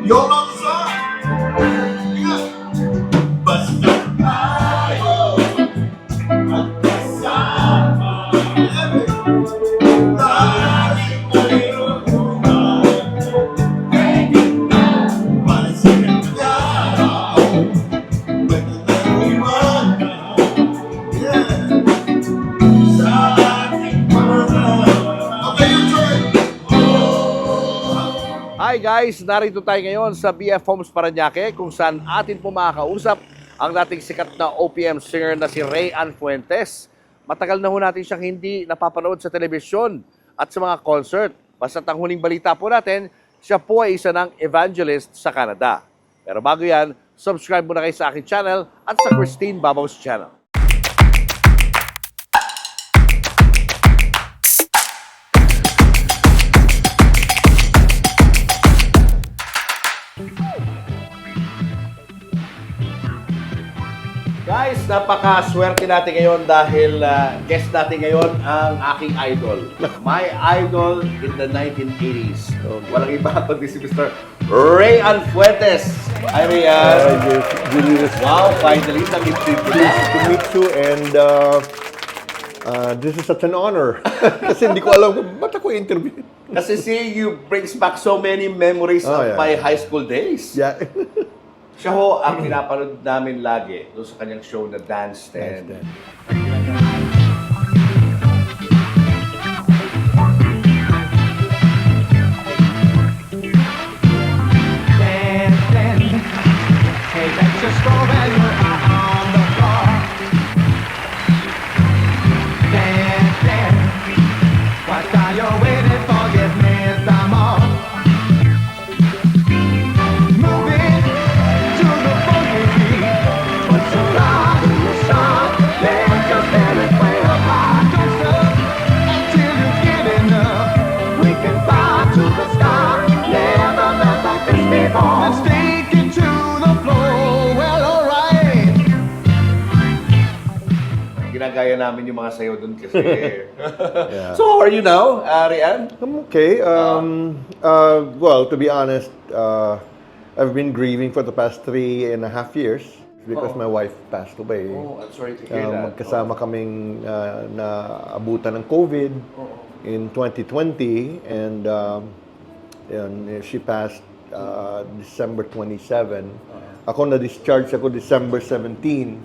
Y'all know the song? Yeah. Basta tayo magkasama. Laging mayroon pansikat ka. Better than we want. Yeah. Sa ating panahon. Okay, you try. Hi guys! Narito tayo ngayon sa BF Homes Parañaque kung saan atin po makakausap ang dating sikat na OPM singer na si Fuentes. Matagal na ho natin siyang hindi napapanood sa telebisyon at sa mga concert. Basta ang huling balita po natin, siya po ay isa ng evangelist sa Canada. Pero bago yan, subscribe muna kayo sa aking channel at sa Christine Babos channel. Guys, napaka-swerte natin ngayon dahil guest natin ngayon ang aking idol. My idol in the 1980s. Walang iba kundi si Mr. Fuentes. Hi, Rayan. Wow, finally, na-meet you. Pleased to meet you, and this is such an honor. Kasi hindi ko alam kung ba't ako interview. Kasi seeing you brings back so many memories of my high school days. Yeah. Siya ho ang pinapanood namin lagi doon sa kanyang show na Dance 10. Ginagaya namin yung mga sayo doon kasi. Yeah. So, how are you now, Rian? I'm okay. Well, to be honest, I've been grieving for the past 3.5 years because my wife passed away. Oh, I'm sorry to hear that. Magkasama kaming naabutan ng COVID in 2020, and she passed December 27. Ako na-discharge ako December 17.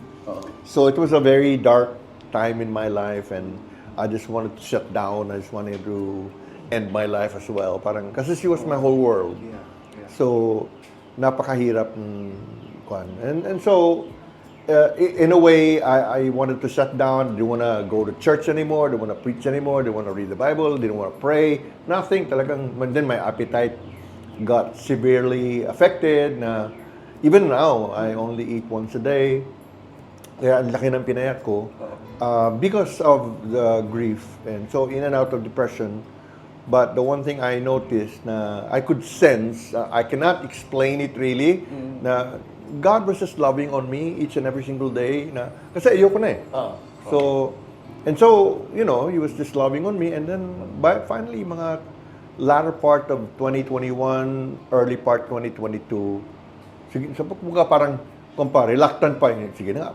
So it was a very dark time in my life, and I just wanted to shut down. I just wanted to end my life as well. Parang, kasi she was my whole world. So, napakahirap kwan. And so, in a way, I wanted to shut down. Didn't want to go to church anymore. Didn't want to preach anymore. Didn't want to read the Bible. Didn't want to pray. Nothing. Talagang, then my appetite got severely affected. Even now, I only eat once a day. Kaya ang laki ng pinayak ko because of the grief, and so in and out of depression. But the one thing I noticed na I could sense, I cannot explain it really, na God was just loving on me each and every single day. Kasi ayoko na eh. So, you know, He was just loving on me, and then finally, mga latter part of 2021, early part 2022, sige, sa pagbuka parang, reluctant pa yun. Sige na nga,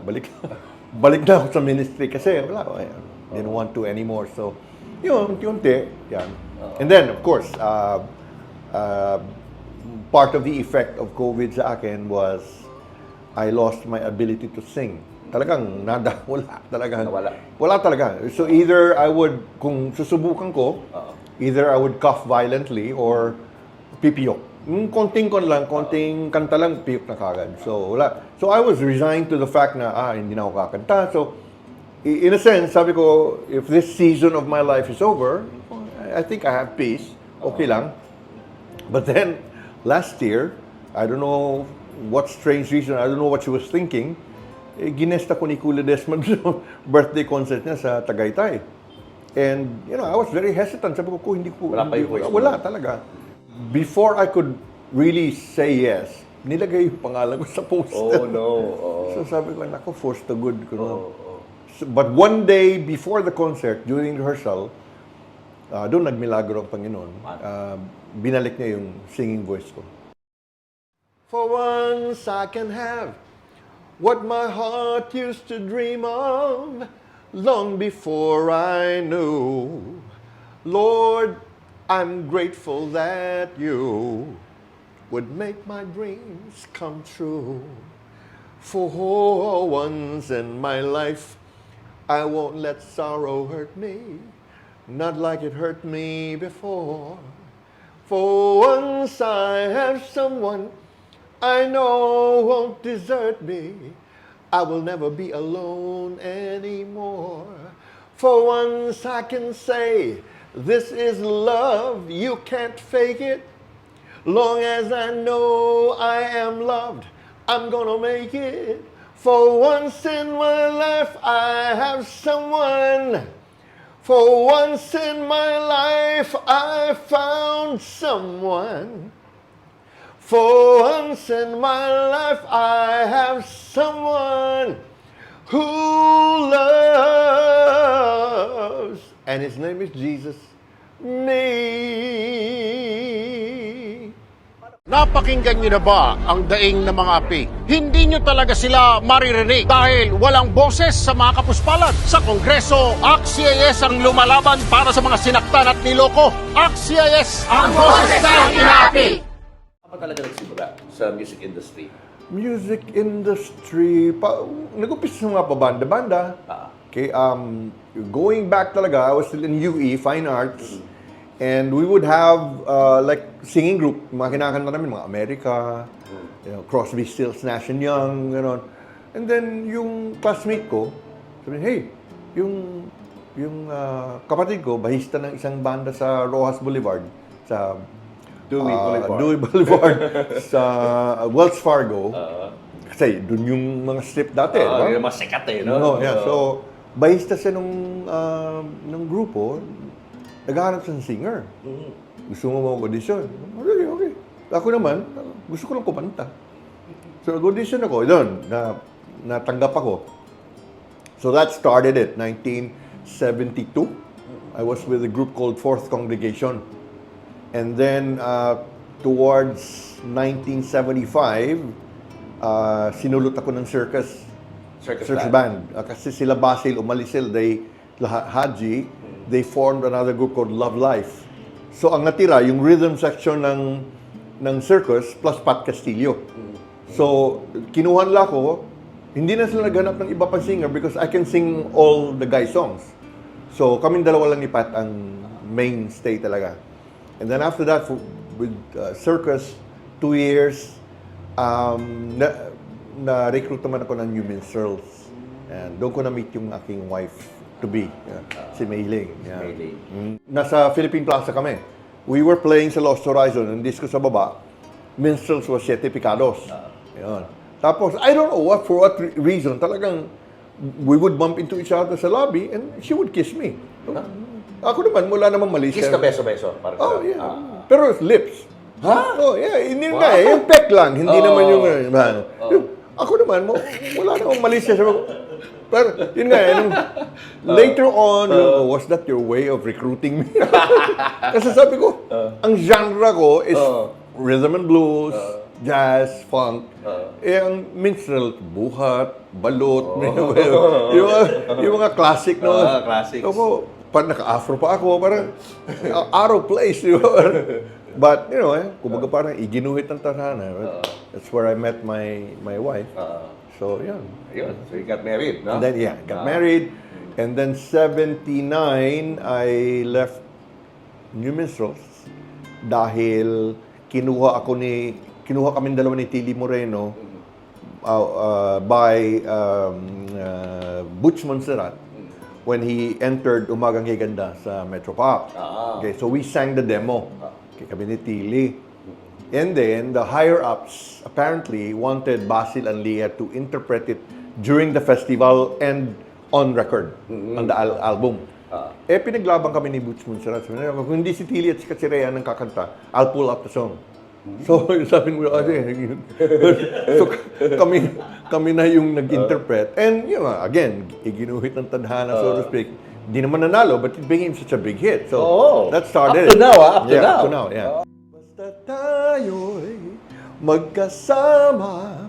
balik na ako sa ministry kasi wala, didn't want to anymore. So, yun, unti-unti, yan. And then, of course, part of the effect of COVID sa akin was I lost my ability to sing. Talagang wala talaga. So either I would, kung susubukan ko, either I would cough violently or pipiyok. Konting kanta lang, piyok na kagad. So, wala. So, I was resigned to the fact na, hindi na ako kakanta. So, in a sense, sabi ko, if this season of my life is over, I think I have peace. Okay lang. But then, last year, I don't know what strange reason, I don't know what she was thinking, ginesta ko ni Kuya Desmond birthday concert niya sa Tagaytay. And, you know, I was very hesitant. Sabi ko, wala talaga. Before I could really say yes, nilagay yung pangalan ko sa poster. Oh, no. So sabi ko, nako, force the good. But one day before the concert, during rehearsal, doon nagmilagro ang Panginoon. Binalik niya yung singing voice ko. For once I can have what my heart used to dream of long before I knew. Lord, I'm grateful that you would make my dreams come true. For once in my life, I won't let sorrow hurt me, not like it hurt me before. For once I have someone I know won't desert me. I will never be alone anymore. For once I can say, this is love, you can't fake it. Long as I know I am loved, I'm gonna make it. For once in my life I have someone. For once in my life I found someone. For once in my life I have someone who loves, and his name is Jesus, me. Napakinggan niyo na ba ang daing ng mga api? Hindi niyo talaga sila maririnig dahil walang boses sa mga kapuspalan. Sa Kongreso, ACT-CIS ang lumalaban para sa mga sinaktan at niloko. ACT-CIS ang boses ng inaapi! Ano talaga nagsimula sa music industry? Music industry, nag-umpisa sa mga pabanda-banda. Okay, going back talaga, I was still in UE, Fine Arts. And we would have like singing group, mga kinakanta namin, mga America, you know, Crosby, Stills, Nash and Young, gano'n. And then yung classmate ko, sabi niya, hey, yung kapatid ko, bahista ng isang banda sa Rojas Boulevard, sa Dewey Boulevard, sa Wells Fargo. Kasi doon yung mga strip dati, diba? Yung mga sikat no? No, yeah. So, bahista siya nung grupo, naghahanap siya ng singer. Gusto mo mag-audition? Okay. Ako naman, gusto ko lang kumanta. So, nag-audition ako. Doon, natanggap ako. So, that started it, 1972. I was with a group called Fourth Congregation. And then, towards 1975, sinulot ako ng circus band. Kasi sila Basil, umalis sila, Haji, they formed another group called Love Life. So, ang natira, yung rhythm section ng circus plus Pat Castillo. So, kinuha nila ako, hindi na sila naghanap ng iba pang singer because I can sing all the guys' songs. So, kaming dalawa lang ni Pat ang mainstay talaga. And then after that, with circus, 2 years, na-recruit naman ako ng New Minstrels. And doon ko na-meet yung aking wife-to-be, si Mayling. Nasa Philippine Plaza kami. We were playing sa Lost Horizon, yung disco sa baba. Minstrels was Siete Picados. Tapos, I don't know for what reason, talagang we would bump into each other sa lobby and she would kiss me. Ako naman, wala namang mali siya. Kiss ka beso-beso? Oh, yeah. Pero lips. Ha? Oh, yeah. Hindi nga eh. Yung peck lang. Hindi naman yung... Ako naman, wala namang mali siya. Pero, yun nga eh. Later on, was that your way of recruiting me? Kasi sabi ko, ang genre ko is rhythm and blues, jazz, funk. Ang minstrel, buhat, balot, yung mga classic, no? Classics. Parang naka-afro pa ako, parang out of place, di ba? But, kumbaga parang iginuhit ng tarhana. That's where I met my wife. So, yun. So, you got married, no? And then, got married. And then, 79, I left New Minstrels dahil kinuha kami dalawa ni Tilly Moreno by Butch Montserrat when he entered Umagang Giganda sa Metro Pop. Okay, so we sang the demo. Okay, kami ni Tilly. And then, the higher-ups apparently wanted Basil and Leah to interpret it during the festival and on record, on the album. Pinaglaban kami ni Butch Montserrat. Kung hindi si Tilly at si Rhea ang kakanta, I'll pull out the song. So, sabi mo, so kami na yung nag-interpret. And, again, iginuhit ng tadhana, so to speak. Hindi naman nanalo, but it became such a big hit. So, that started. Up to now, Up to now. Up to now, yeah. Basta tayo'y magkasama,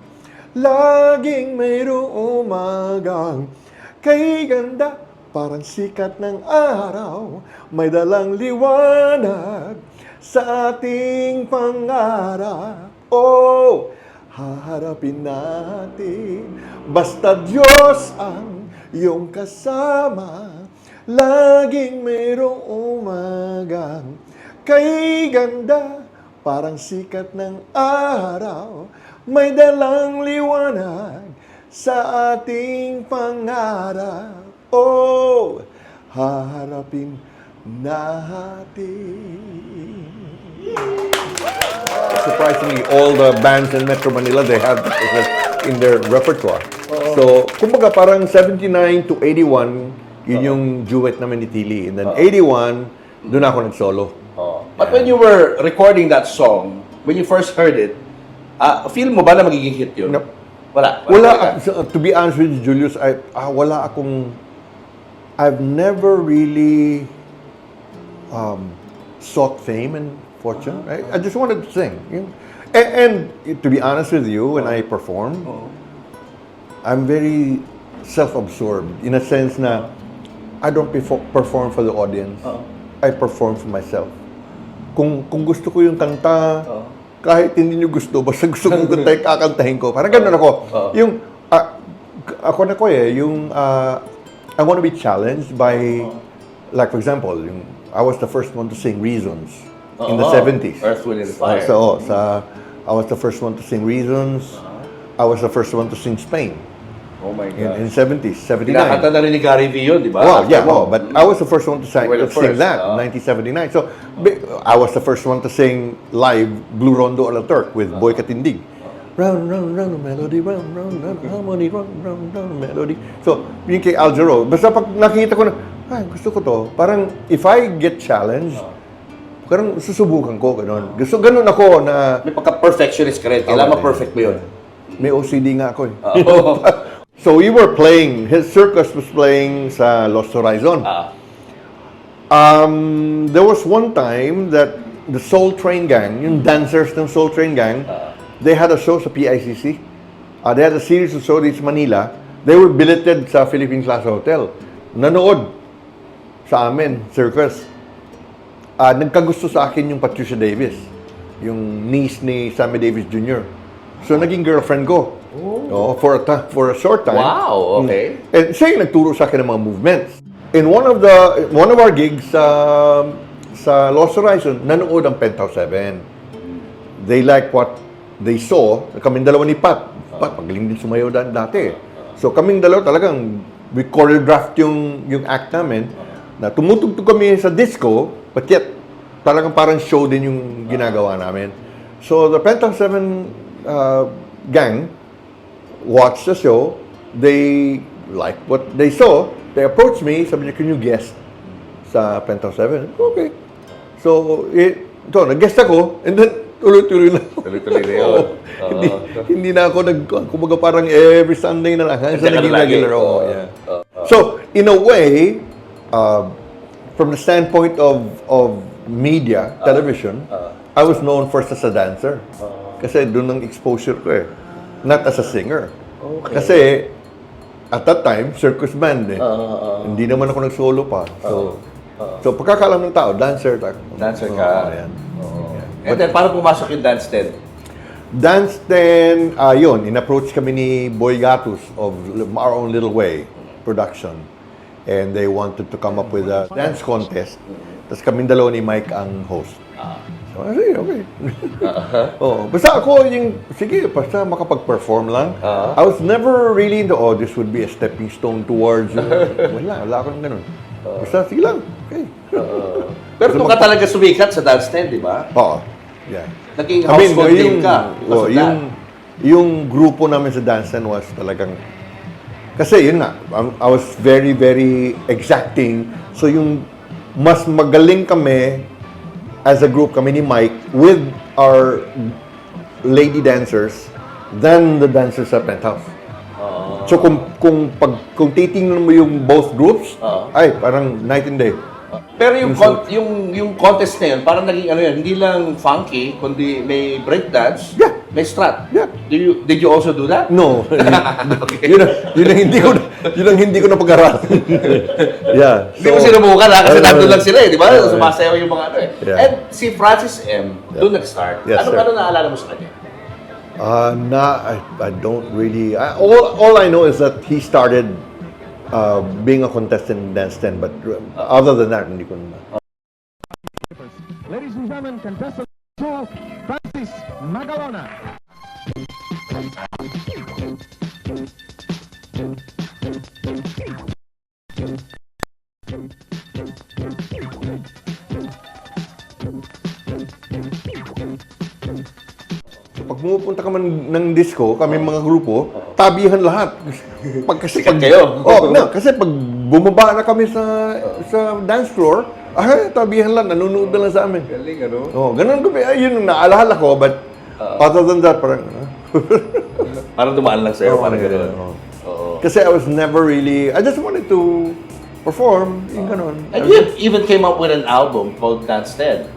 laging mayroong umagang kay ganda, parang sikat ng araw, may dalang liwanag sa ating pangarap. Oh, haharapin natin, basta Diyos ang iyong kasama, laging mayroong umagang kay ganda, parang sikat ng araw, may dalang liwanag sa ating pangarap. Oh, haharapin natin. Surprisingly, all the bands in Metro Manila, they have it in their repertoire. So, kumbaga parang 79 to 81, yun yung duet namin ni Tili. And then 81, doon ako nag-solo. But when you were recording that song, when you first heard it, feel mo ba na magiging hit yun? No. Wala. To be honest with you, Julius, wala akong, I've never really sought fame and fortune. I just wanted to sing. And to be honest with you, when I perform, I'm very self-absorbed in a sense na I don't perform for the audience. I perform for myself. Kung gusto ko yung kanta, kahit hindi nyo gusto, basta gusto kong kanta, kakantahin ko. Parang ganun ako. Yung, I want to be challenged by, like for example, I was the first one to sing Reasons in the 70s. Earth, Wind, and Fire. I was the first one to sing Reasons. I was the first one to sing Spain. Oh my God. In 70s, 79. Kinakanta na rin ni Gary V yun, di ba? Well, yeah, but I was the first one to sing that in 1979. So, I was the first one to sing live Blue Rondo a la Turk with Boy Katindig. Round, round, round, melody, round, round, round, harmony, round, round, round, melody. So, yung kay Al Jarreau, basta pag nakita ko na, gusto ko to, parang if I get challenged, parang susubukan ko, gano'n. Ganun ako na... May pagka-perfectionist ka rin. Kailangan ma-perfect mo yun. May OCD nga ako eh. So we were playing, his circus was playing sa Lost Horizon. There was one time that the Soul Train Gang, yung dancers ng Soul Train Gang, they had a show sa PICC. They had a series of shows in Manila. They were billeted sa Philippine Plaza Hotel. Nanood sa amin, circus. Nagkagusto sa akin yung Patricia Davis, yung niece ni Sammy Davis Jr. So naging girlfriend ko. For a short time. Wow, okay. And siya yung nagturo sa akin ng mga movements. In one of our gigs sa Lost Horizon, nanood ang Penthouse 7. They like what they saw. Kaming dalawa ni Pat. Pat, magaling din sumayaw dati. So kaming dalawa talagang we choreographed yung act namin na tumutugtog kami sa disco, but yet talagang parang show din yung ginagawa namin. So the Penthouse 7 gang watched the show. They liked what they saw. They approached me. Sabi niya, can you guest sa Penthouse 7? Okay. So, nag-guest ako. And then, tuloy-tuloy na. Tuloy-tuloy na yun. Hindi na ako kumbaga parang every Sunday na lang. Sa naging regular ako. So, in a way, from the standpoint of media, television, I was known first as a dancer. Kasi doon ang exposure ko eh. Not as a singer. Okay. Kasi, at that time, circus band eh. Hindi naman ako nag-solo pa. So pagkakaalam ng tao, dancer. Dancer ka. Ayan. And then, paano pumasok yung Dance 10? Dance 10, yun, in-approach kami ni Boy Gatus of Our Own Little Way production. And they wanted to come up with a dance contest. Tapos kaming dalawa ni Mike ang host. So, okay. Basta ako sige, basta makapag-perform lang. I was never really into, this would be a stepping stone towards, wala akong ganun. Basta, sige lang, okay. Pero doon ka talaga sumikat sa Dance 10, di ba? Oo, yeah. Naging household name ka. Yung grupo namin sa Dance 10 was talagang, kasi yun nga, I was very, very exacting. So yung mas magaling kami as a group, kami ni Mike, with our lady dancers than the dancers sa Penthouse. So kung titingnan mo yung both groups, ay parang night and day. Pero yung contest na yun, parang naging ano yan, hindi lang funky, kundi may breakdance, Yeah. may strut. Yeah. Did you also do that? No. Yun ang hindi ko napag-aralan. Yeah. Hindi mo sinubukan ha, kasi nandun lang sila di ba? yeah. Sumasayaw yung mga ano Yeah. And si Francis M, doon nag-start. Yes, sir. Ano naalala mo sa kanya? I don't really. All I know is that he started being a contestant in Dance 10, but other than that, hindi ko na. Ladies and gentlemen, contestant 2, Francis Magalona. Pag pumupunta ka man ng disco, kami mga grupo, tabihan lahat. Kasi Sikat kayo. Kasi pag bumaba na kami sa dance floor, tabihan lang, nanonood na lang sa amin. Galing, ano? Ganun ko. Yun ang naalala ko, but other than that, parang... Parang dumaan lang sa'yo, parang gano'n. Kasi I was never really... I just wanted to perform, yung ganun. And you even came up with an album called Dance 10.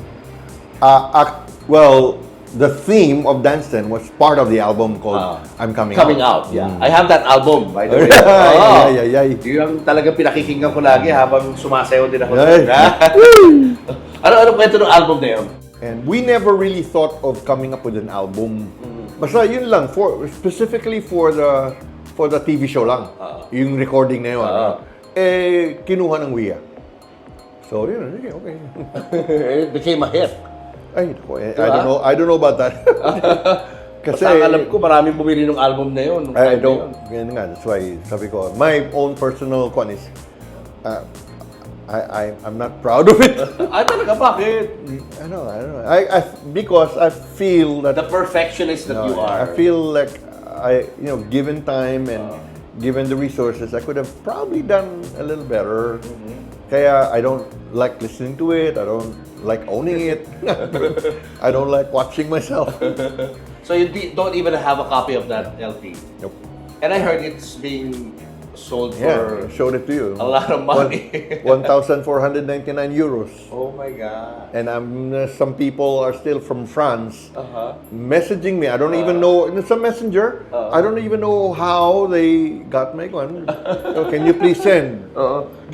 Well, the theme of Dance 10 was part of the album called I'm Coming Out. Yeah. I have that album, by the way. Ay. Yun ang talagang pinakikinggan ko lagi habang sumasayaw din ako. Ay. Ano kwento ng album na yun? And we never really thought of coming up with an album. Basta yun lang, specifically for the TV show lang. Yung recording na yun. Kinuha ng Wia. So, yun, okay. It became a hit. Ay, I don't know about that. Kasi alam ko, maraming bumili ng album na yun. I don't, ganyan nga, that's why sabi ko, my own personal con is, I'm not proud of it. Ay, talaga, bakit? I don't know. Because I feel that The perfectionist that you are. I feel like given time and given the resources, I could have probably done a little better. Kaya I don't like listening to it. I don't like owning it. I don't like watching myself. So you don't even have a copy of that LP? Nope. And I heard it's being sold Yeah, for I showed it to you. a lot of money. 1,499 euros. Oh my God. And some people are still from France messaging me. I don't even know. It's a messenger. I don't even know how they got my one. So can you please send?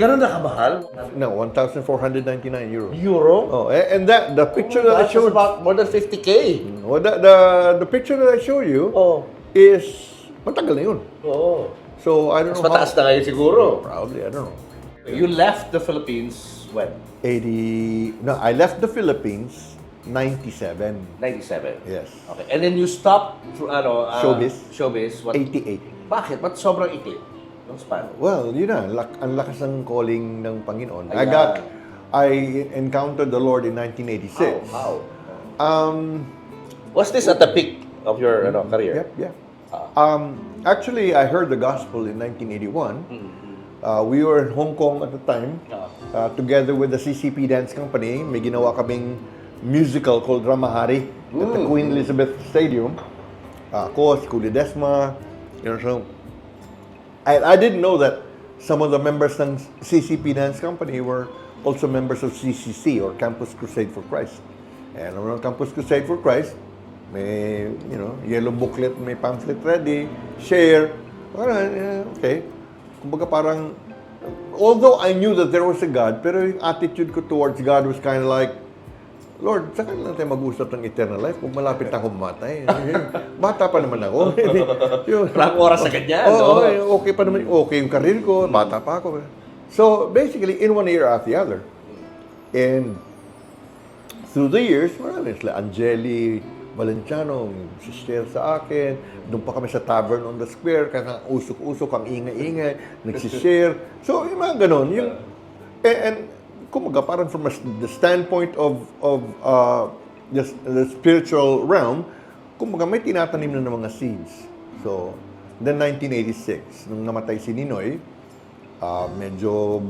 Ganun na kamahal? No, 1,499 euros. Euro? Oh, and the picture that I That's showed, about more than 50K. well, the picture that I showed you is matagal na yun. So I don't Mas know mataas na ngayon siguro. Probably, I don't know. You left the Philippines when? 80. No, I left the Philippines 97. 97. Yes. Okay. And then you stopped Showbiz. Showbiz. What? 88. Bakit? Ba't sobrang ikli? Nung span? Well, yun na, ang lakas ng calling ng Panginoon. Ayan. I encountered the Lord in 1986. How? Was this at the peak of your career? Yep. Actually, I heard the gospel in 1981. We were in Hong Kong at the time, together with the CCP Dance Company. May ginawa kaming musical called Ramahari at the Queen Elizabeth Stadium. Ako, si Kuya Desma, so I didn't know that some of the members ng CCP Dance Company were also members of CCC, or Campus Crusade for Christ. And on Campus Crusade for Christ, may, yellow booklet, may pamphlet ready, share. Okay. Kumbaga parang, although I knew that there was a God, pero yung attitude ko towards God was kind of like, Lord, saka lang tayo mag-usap ng eternal life kung malapit na akong mamatay. Bata pa naman ako. Walang oras sa ganyan. Okay pa naman. Okay yung karir ko. Bata pa ako. So, basically, in one ear after the other. And through the years, marami sila. Angeli Valenciano, share sa akin. Doon pa kami sa tavern on the square. Kaya usok-usok, ang ingay-ingay. Nagsishare. So, yung mga ganun. And kumaga, parang from the standpoint of the spiritual realm, kumaga, may tinatanim na ng mga seeds. So, then 1986, nung namatay si Ninoy, medyo,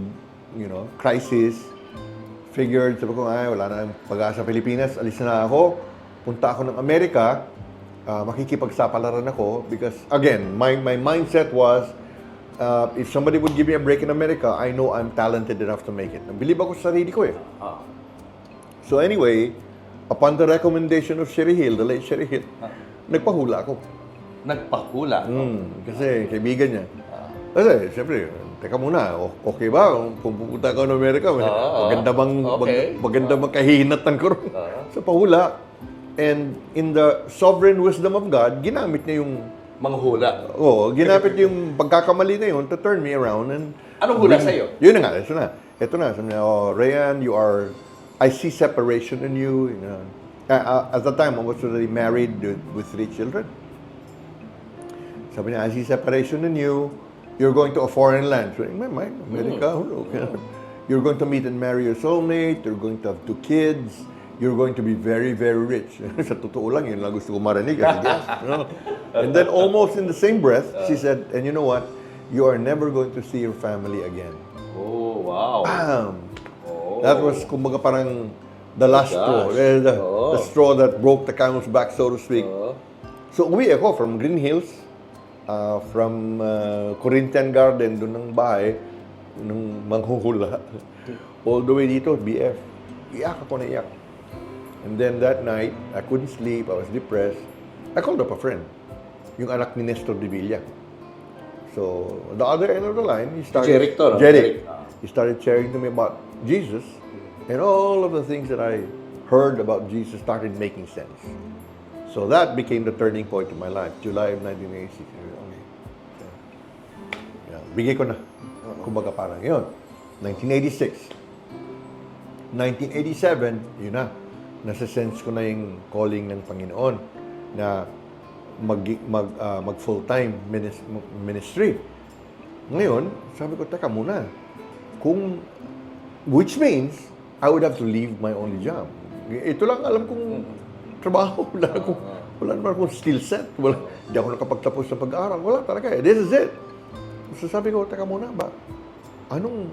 crisis. Figured, sabi ko, wala na ang pag-asa Pilipinas, alis na ako. Punta ako ng Amerika, makikipagsapalaran ako because, again, my mindset was, if somebody would give me a break in America, I know I'm talented enough to make it. Believe ako sa sarili ko eh. So anyway, upon the recommendation of Sherry Hill, the late Sherry Hill, nagpahula ako. Nagpahula. Kasi kaibigan niya. Kasi, siyempre, teka muna, okay ba kung pupunta ka ng Amerika? Maganda bang, maganda bang kahinatan ko ron? So, pahula. And in the sovereign wisdom of God, ginamit niya yung... Manghula. Ginamit yung pagkakamali na yun to turn me around. And anong hula sa'yo? Yun na nga, ito na. Ito na. Sabi niya, Rayan, I see separation in you. At the time, I was already married with 3 children. Sabi niya, I see separation in you. You're going to a foreign land. So in my mind, America, okay. You're going to meet and marry your soulmate. You're going to have 2 kids. You're going to be very, very rich. Sa totoo lang, yun lang gusto ko marinig. And then almost in the same breath, she said, and you know what? You are never going to see your family again. Oh, wow. Bam! That was, kumbaga parang the last straw. The straw that broke the camel's back, so to speak. So uwi ako from Green Hills, from Corinthian Garden, doon ng bahay, ng manghuhula, all the way dito, BF. Iyak ako na iyak. And then that night, I couldn't sleep, I was depressed. I called up a friend, yung anak ni Nestor de Villa. So, the other end of the line, he started... Jeric. He started sharing to me about Jesus, and all of the things that I heard about Jesus started making sense. So that became the turning point in my life, July of 1986. Okay. Yeah, bigay ko na. Kumbaga parang yun. 1986. 1987, yun na. Nasa-sense ko na yung calling ng Panginoon na mag full-time ministry. Ngayon, sabi ko, teka muna. Which means, I would have to leave my only job. Ito lang alam kong trabaho. Wala naman akong skill set. Hindi ako nakapagtapos sa pag-aaral. Wala talaga eh. This is it. So sabi ko, teka muna ba? Anong,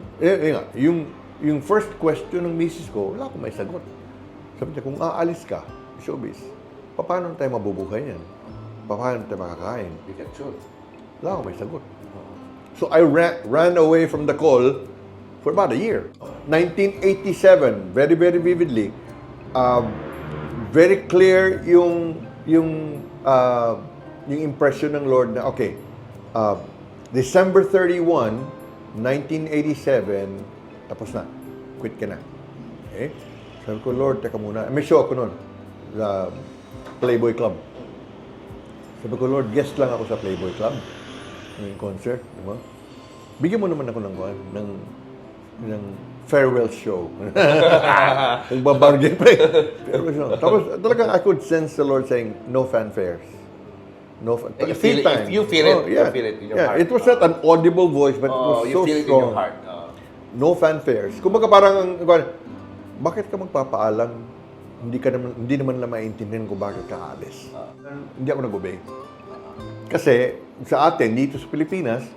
yung first question ng misis ko, wala akong may sagot. Sabi niya, kung aalis ka, showbiz, paano tayo mabubuhay yan? Paano tayo makakain? Wala akong may sagot. So I ran away from the call for about a year. 1987, very, very vividly, very clear yung impression ng Lord na, okay, December 31, 1987, tapos na. Quit ka na. Okay? Sabi ko, Lord, teka muna. May show ako noon, sa Playboy Club. Sabi ko, Lord, guest lang ako sa Playboy Club. Yung concert, di ba? Bigyan mo naman ako ng farewell show. Nagbabargain pa eh. Farewell show. Tapos talagang I could sense the Lord saying, no fanfares. No fanfares. You feel it. You feel it in your heart. It was not an audible voice, but it was so strong. You feel it in your heart. No fanfares. Kumbaga parang, bakit ka magpapaalam? Hindi naman lang maintindihan ko bakit ka alis. Hindi ako nag-obey. Kasi sa atin, dito sa Pilipinas,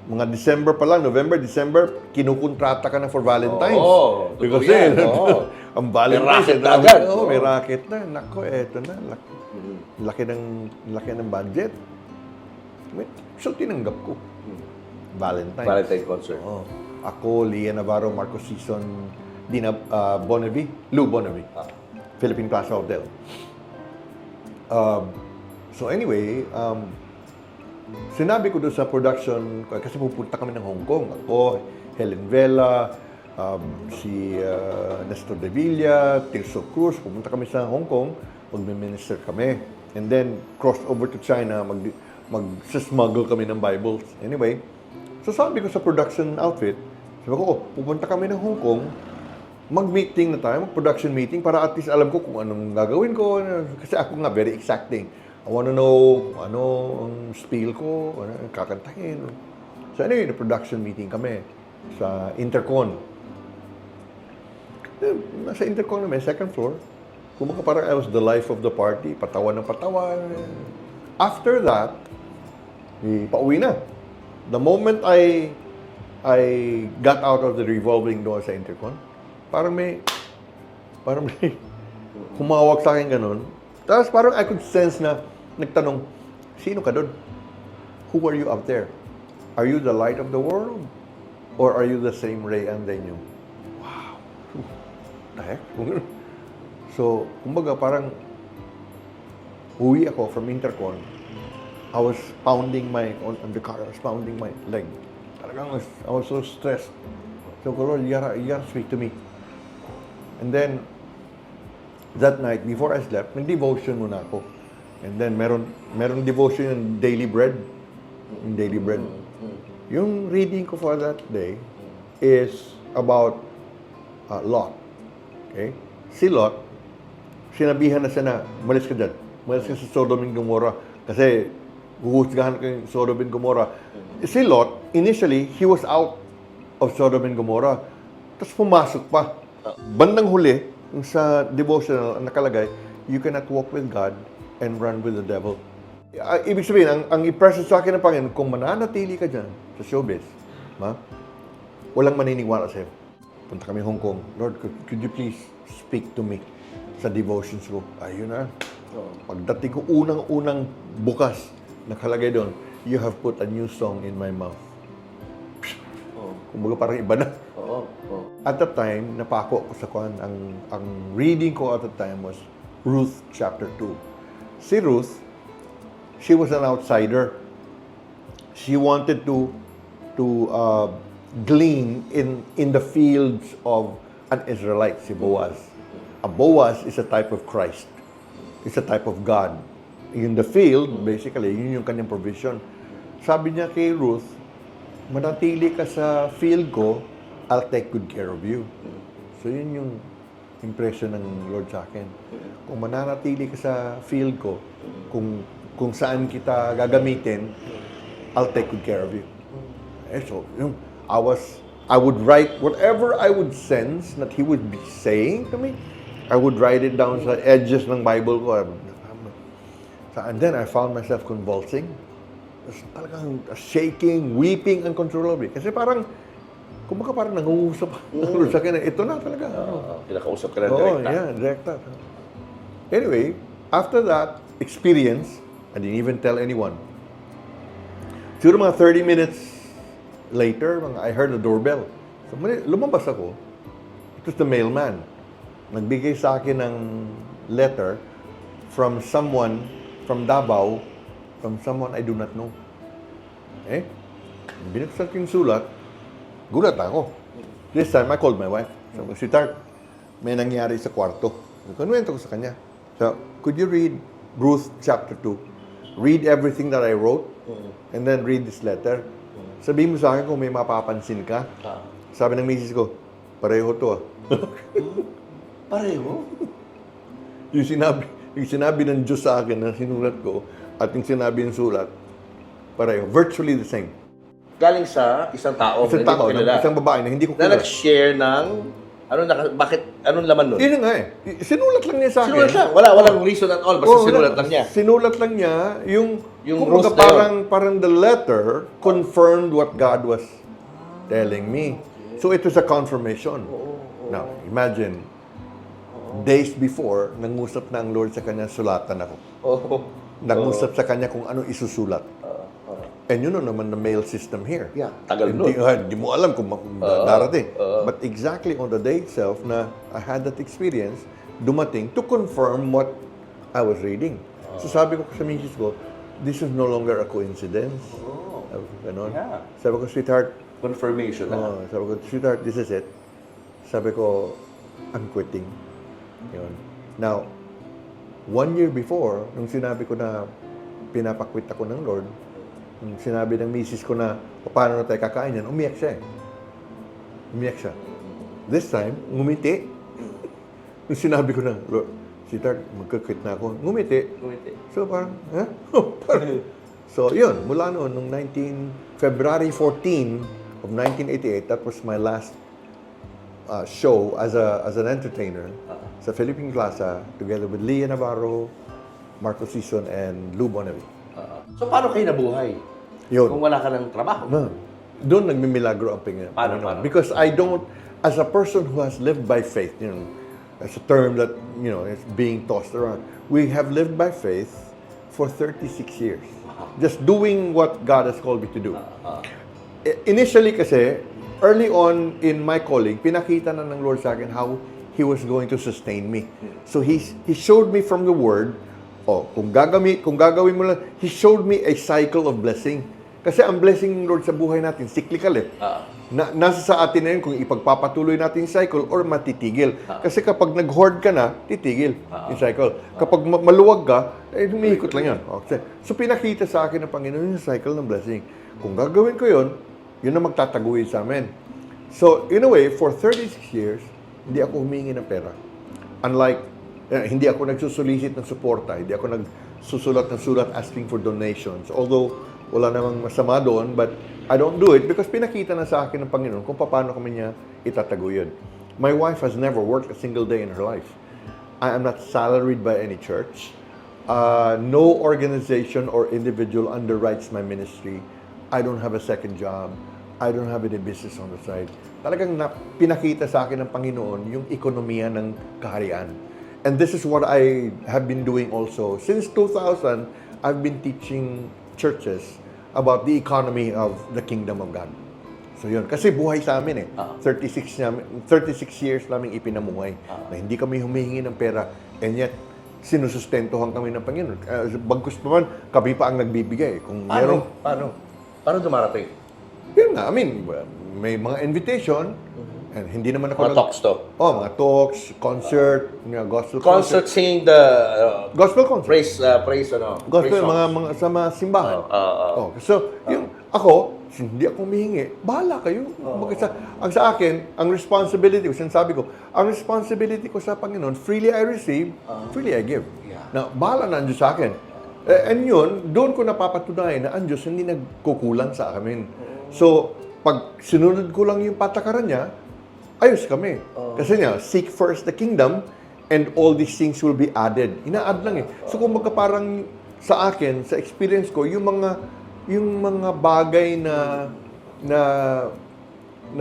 mga December pa lang, November, December, kinukontrata ka na for Valentine's. Kasi ang Valentine's, may racket na. Nako, eto na. Laki ng budget. So, tinanggap ko. Valentine's concert. Ako, Lia Navarro, Marcos Season, Lou Bonavie, Philippine Plaza Hotel. So anyway, sinabi ko doon sa production, kasi pupunta kami ng Hong Kong. Ako, Helen Vela, si Nestor de Villa, Tirso Cruz, pupunta kami sa Hong Kong, magme-minister kami. And then, cross over to China, mag-smuggle kami ng Bibles. Anyway, so sabi ko sa production outfit, sabi ko, pupunta kami ng Hong Kong, mag-meeting na tayo, mag-production meeting, para at least alam ko kung anong gagawin ko. Kasi ako nga, very exacting. I wanna know kung ano ang spiel ko, ano ang kakantahin. So anyway, the production meeting kami sa Intercon. Nasa Intercon namin, second floor. Kumbaga parang I was the life of the party, patawa ng patawa. After that, pauwi na. The moment I got out of the revolving door sa Intercon, parang may humawak sa akin ganun. Tapos parang I could sense na nagtanong, sino ka doon? Who are you up there? Are you the light of the world? Or are you the same ray and they knew? Wow. The heck? So, kumbaga parang uwi ako from Intercon. I was pounding on the car. I was pounding my leg. Talagang I was so stressed. So, Lord, you gotta speak to me. And then, that night, before I slept, nag-devotion muna ako. And then, meron devotion yung daily bread. Yung daily bread. Yung reading ko for that day is about Lot. Okay? Si Lot, sinabihan na siya na, malis ka dyan. Malis ka sa Sodom and Gomorrah. Kasi, huhusgahan ko yung Sodom and Gomorrah. Si Lot, initially, he was out of Sodom and Gomorrah. Tapos pumasok pa. Bandang huli, sa devotional, ang nakalagay, you cannot walk with God and run with the devil. Ibig sabihin, ang i-present sa akin ng Panginoon, kung mananatili ka dyan sa showbiz, walang maniniwala sa'yo. Punta kami Hong Kong. Lord, could you please speak to me sa devotions ko? Ayun na. Pagdating ko unang-unang bukas, nakalagay doon, you have put a new song in my mouth. Kumbaga parang iba na. At that time, napako ako sa kwan. Ang reading ko at that time was Ruth chapter 2. Si Ruth, she was an outsider. She wanted to glean in the fields of an Israelite, si Boaz. A Boaz is a type of Christ. It's a type of God. In the field, basically, yun yung kanyang provision. Sabi niya kay Ruth, manatili ka sa field ko, I'll take good care of you. So yun yung impression ng Lord sa akin. Kung mananatili ka sa field ko, kung saan kita gagamitin, I'll take good care of you. So, I would write whatever I would sense that He would be saying to me. I would write it down sa edges ng Bible ko. And then I found myself convulsing. Talagang shaking, weeping uncontrollably. Kasi parang, kumbaga parang nanguusap sa akin. Ito na talaga. Kinakausap ka na Oo, direkta. yeah, direkta. Anyway, after that experience, I didn't even tell anyone. Siguro mga 30 minutes later, I heard the doorbell. So, lumabas ako. It was the mailman. Nagbigay sa akin ng letter from someone from Davao, from someone I do not know. Binuksan ko yung sulat, gulat ako. This time, I called my wife. Sabi ko, sweetheart, may nangyari sa kwarto. Kinuwento ko sa kanya. So, could you read Ruth chapter 2? Read everything that I wrote, and then read this letter. Sabihin mo sa akin kung may mapapansin ka. Sabi ng misis ko, pareho to Pareho? yung sinabi ng Diyos sa akin na sinulat ko, at yung sinabi ng sulat, pareho. Virtually the same. Galing sa isang tao. Isang tao, isang babae na hindi ko na kilala. nag-share ng anong laman nun? Yun nga sinulat lang niya sa akin. Sinulat lang. Walang reason at all. Basta sinulat lang niya. Sinulat lang niya yung Ruth na parang the letter confirmed what God was telling me. So it was a confirmation. Now, imagine, days before, nangusap na ang Lord sa kanya, sulatan ako. Nangusap sa kanya kung ano isusulat. And you know naman the mail system here. Yeah, tagal nun. Hindi mo alam kung darating. But exactly on the day itself na I had that experience, dumating to confirm what I was reading. So sabi ko sa misis ko, this is no longer a coincidence. Ganon. Yeah. Sabi ko, sweetheart, Confirmation na. sabi ko, sweetheart, this is it. Sabi ko, I'm quitting. Yun. Now, 1 year before, nung sinabi ko na pinapakwit ako ng Lord, nung sinabi ng misis ko na paano na tayo kakain yan, umiyak siya Umiyak siya. This time, ngumiti. Nung sinabi ko na, Lord, sweetheart, magkakwit na ako. Ngumiti. So parang, So yun, mula noon, nung February 14 of 1988, that was my last show as an entertainer sa Philippine Plaza together with Leah Navarro, Marco Sison, and Lou Bonavi. So, paano kayo nabuhay? Yun. Kung wala ka ng trabaho? Doon nagmimilagro ang Panginoon. Paano? Because I don't, as a person who has lived by faith, that's a term that, is being tossed around. We have lived by faith for 36 years. Just doing what God has called me to do. Initially kasi, early on in my calling, pinakita na ng Lord sa akin how He was going to sustain me. So He showed me from the Word, kung gagawin mo lang, He showed me a cycle of blessing. Kasi ang blessing ng Lord sa buhay natin, cyclical eh. Nasa sa atin na yun kung ipagpapatuloy natin yung cycle or matitigil. Kasi kapag nag-hoard ka na, titigil yung cycle. Kapag maluwag ka, humihikot lang yan. Okay. So pinakita sa akin ng Panginoon yung cycle ng blessing. Kung gagawin ko yun, yun na magtataguyod sa amin. So, in a way, for 36 years, hindi ako humingi ng pera. Unlike, hindi ako nagsusolicit ng suporta, hindi ako nagsusulat ng sulat asking for donations. Although, wala namang masama doon, but I don't do it because pinakita na sa akin ng Panginoon kung paano kami niya itataguyod. My wife has never worked a single day in her life. I am not salaried by any church. No organization or individual underwrites my ministry. I don't have a second job. I don't have any business on the side. Talagang pinakita sa akin ng Panginoon yung ekonomiya ng kaharian. And this is what I have been doing also. Since 2000, I've been teaching churches about the economy of the kingdom of God. So yun, kasi buhay sa amin eh. 36 years namin ipinamuhay na hindi kami humihingi ng pera and yet sinusustentuhan kami ng Panginoon. Bagkus naman, kami pa ang nagbibigay. Kung meron, Paano dumarating? yun nga, I mean, may mga invitation and hindi naman ako Mga talks to? Mga talks, concert, gospel Concert singing the Gospel concert. praise Gospel, praise songs. mga sa mga simbahan. So, yung ako, hindi ako humihingi. Bahala kayo. Ang sa akin, ang responsibility ko, sinasabi ko, ang responsibility ko sa Panginoon, freely I receive, freely I give. Na bahala na ang Diyos sa akin. And yun, doon ko napapatunayan na ang Diyos hindi nagkukulang sa amin. So, pag sinunod ko lang yung patakaran niya, ayos kami. Kasi niya, seek first the kingdom and all these things will be added. Ina-add lang eh. So kung parang sa akin, sa experience ko, yung mga bagay na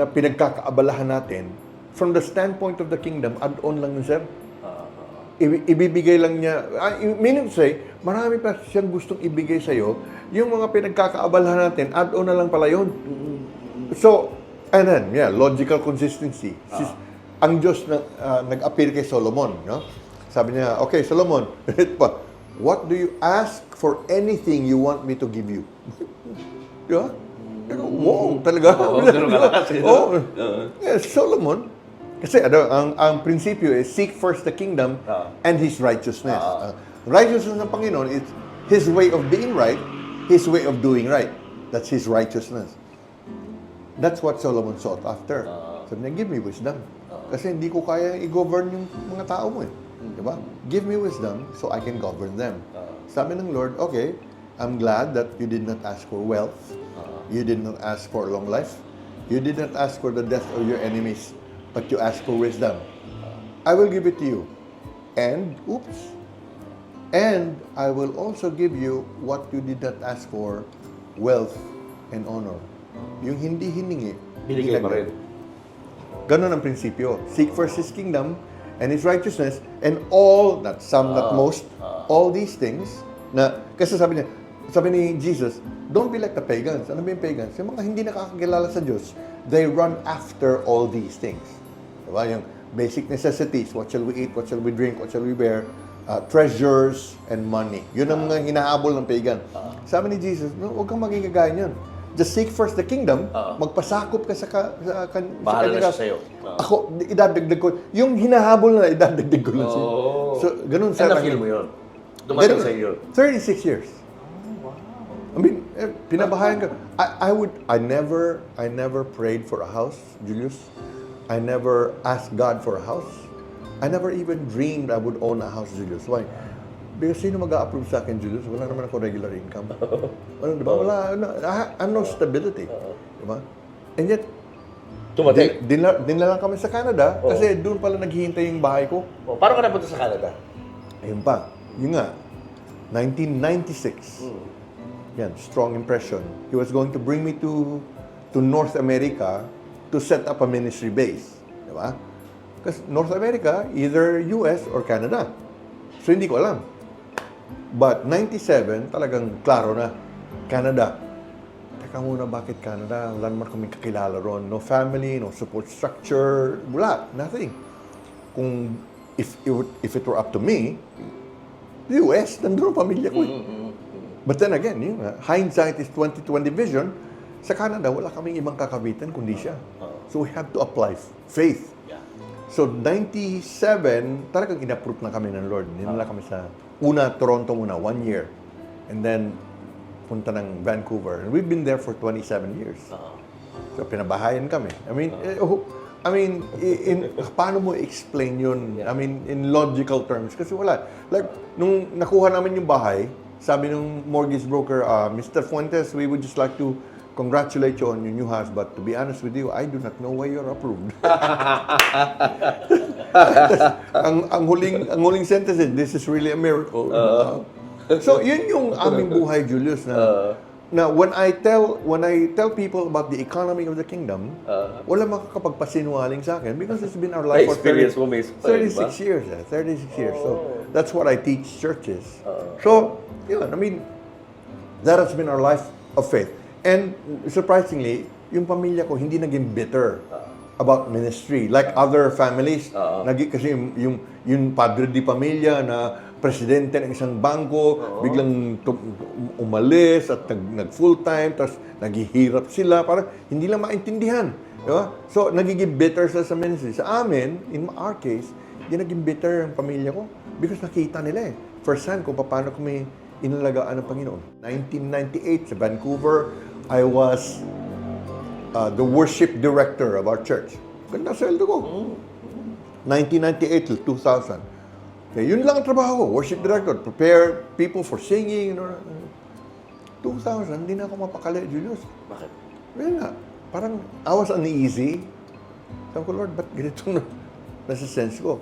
pinagkakaabalahan natin, from the standpoint of the kingdom, add-on lang yun, sir. Ibibigay lang niya, meaning to say, marami pa siyang gustong ibigay sa'yo, yung mga pinagkakaabalahan natin, add-on na lang pala yun. So, and then, logical consistency. Ang Diyos nag-appear kay Solomon, no? Sabi niya, okay, Solomon, what do you ask for anything you want me to give you? Di ba? Wow, talaga. Solomon, kasi ang prinsipyo is seek first the kingdom and His righteousness. Righteousness ng Panginoon is His way of being right, His way of doing right. That's His righteousness. That's what Solomon sought after. Sabi niya, give me wisdom. Kasi hindi ko kaya i-govern yung mga tao mo eh. Diba? Give me wisdom so I can govern them. Sabi ng Lord, okay, I'm glad that you did not ask for wealth. You did not ask for long life. You did not ask for the death of your enemies. But you asked for wisdom. I will give it to you. And I will also give you what you did not ask for, wealth and honor. Yung hindi hiningi, Binigay mo rin. Ganon ang prinsipyo. Seek first His kingdom and His righteousness and all, not some, not most, all these things na, kasi sabi ni Jesus, don't be like the pagans. Ano ba yung pagans? Yung mga hindi nakakakilala sa Diyos, they run after all these things. Diba? Yung basic necessities, what shall we eat, what shall we drink, what shall we wear, treasures and money. Yun ang mga hinahabol ng pagan. Sabi ni Jesus, no, huwag kang maging kagaya niyan. Just seek first the kingdom, magpasakop ka sa Bahala na siya sa'yo. Ako, idadagdag ko. Yung hinahabol na, idadagdag ko lang siya. So, ganun sa Na-feel mo yun? Dumating sa iyo? 36 years. I mean, pinabahayan ka. I never prayed for a house, Julius. I never asked God for a house. I never even dreamed I would own a house, Julius. Why? Because sino mag-a-approve sa akin, Julius? Wala naman ako regular income. Diba? Wala, I have no stability. Diba? And yet, Tumating? dinala kami sa Canada kasi doon pala naghihintay yung bahay ko. Paano ka napunta sa Canada? Ayun pa. Yun nga. 1996. Yan, strong impression. He was going to bring me to North America to set up a ministry base. Diba? Kasi North America, either US or Canada. So, hindi ko alam. But 97, talagang klaro na. Canada. teka muna, bakit Canada? Wala naman kami kakilala ron. No family, no support structure, wala, nothing. Kung, if it were up to me, US, nandun ang pamilya ko. But then again, hindsight is 20/20 vision. Sa Canada, wala kaming ibang kakabitan kundi siya. So we have to apply faith. So 97, talagang in-approve na kami ng Lord. Dinala kami sa Toronto muna, 1 year. And then, punta ng Vancouver. And we've been there for 27 years. So pinabahayan kami. Paano mo explain yun? I mean, in logical terms. Kasi wala. Like, nung nakuha namin yung bahay, sabi nung mortgage broker, Mr. Fuentes, we would just like to congratulate you on your new house. But to be honest with you, I do not know why you're approved. ang huling sentence is, this is really a miracle. So, yun yung aming buhay, Julius, na when I tell people about the economy of the kingdom, wala makakapagpasinungaling sa akin because it's been our life for 36 years. 36 years. So, that's what I teach churches. So, yun, I mean, that has been our life of faith. And surprisingly, yung pamilya ko hindi naging bitter about ministry like other families. Kasi yung padre di pamilya na presidente ng isang bangko, biglang umalis at nag full-time, tapos naghihirap sila, parang hindi lang maintindihan. Diba? So, nagiging bitter sa ministry. Sa amin, in our case, hindi naging bitter ang pamilya ko because nakita nila first hand kung paano kami inalagaan ng Panginoon. 1998 sa Vancouver, I was the worship director of our church. Ganda sweldo ko. 1998 till 2000. Okay, yun lang ang trabaho ko, worship director, prepare people for singing. 2000, hindi na ako mapakali, Julius. Bakit? Well nga, parang I was uneasy. Sabi ko, Lord, ba't ganito nasa sense ko?